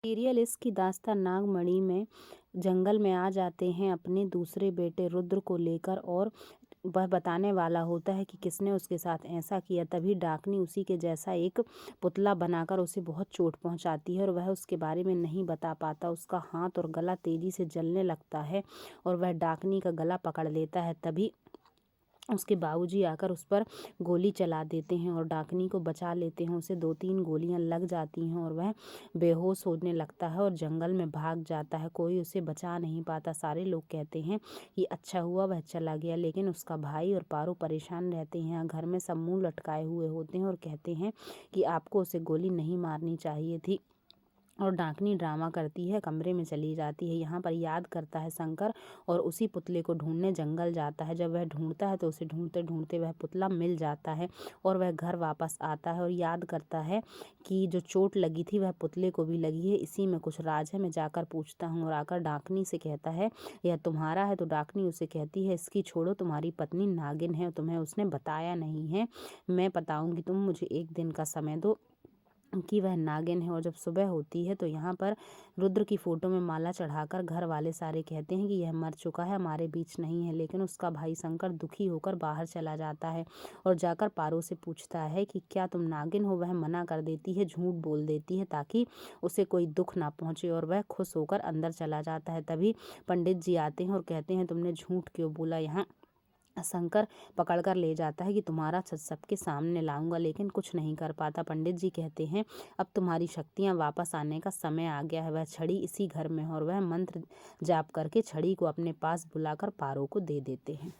Serial इसकी दास्तां नागमणि में जंगल में आ जाते हैं अपने दूसरे बेटे रुद्र को लेकर, और वह बताने वाला होता है कि किसने उसके साथ ऐसा किया। तभी डाकनी उसी के जैसा एक पुतला बनाकर उसे बहुत चोट पहुंचाती है और वह उसके बारे में नहीं बता पाता। उसका हाथ और गला तेजी से जलने लगता है और वह डाकनी का गला पकड़ लेता है। तभी उसके बाबूजी आकर उस पर गोली चला देते हैं और डाकनी को बचा लेते हैं। उसे 2-3 गोलियां लग जाती हैं और वह बेहोश होने लगता है और जंगल में भाग जाता है। कोई उसे बचा नहीं पाता। सारे लोग कहते हैं कि अच्छा हुआ वह चला गया, लेकिन उसका भाई और पारो परेशान रहते हैं। घर में सब मुंह लटकाए हुए होते हैं और कहते हैं कि आपको उसे गोली नहीं मारनी चाहिए थी। और डाकनी ड्रामा करती है, कमरे में चली जाती है। यहाँ पर याद करता है शंकर और उसी पुतले को ढूंढने जंगल जाता है। जब वह ढूंढता है तो उसे ढूंढते ढूंढते वह पुतला मिल जाता है और वह घर वापस आता है और याद करता है कि जो चोट लगी थी वह पुतले को भी लगी है, इसी में कुछ राज है, मैं जाकर पूछता हूँ। और आकर डाकनी से कहता है यह तुम्हारा है। तो डाकनी उसे कहती है इसकी छोड़ो, तुम्हारी पत्नी नागिन है, तुम्हें उसने बताया नहीं है, मैं बताऊंगी, तुम मुझे एक दिन का समय दो कि वह नागिन है। और जब सुबह होती है तो यहाँ पर रुद्र की फोटो में माला चढ़ाकर घर वाले सारे कहते हैं कि यह मर चुका है, हमारे बीच नहीं है। लेकिन उसका भाई शंकर दुखी होकर बाहर चला जाता है और जाकर पारो से पूछता है कि क्या तुम नागिन हो। वह मना कर देती है, झूठ बोल देती है ताकि उसे कोई दुख ना पहुंचे, और वह खुश होकर अंदर चला जाता है। तभी पंडित जी आते हैं और कहते हैं तुमने झूठ क्यों बोला। यहाँ शंकर पकड़कर ले जाता है कि तुम्हारा सच सबके सामने लाऊंगा, लेकिन कुछ नहीं कर पाता। पंडित जी कहते हैं अब तुम्हारी शक्तियां वापस आने का समय आ गया है। वह छड़ी इसी घर में है और वह मंत्र जाप करके छड़ी को अपने पास बुलाकर पारो को दे देते हैं।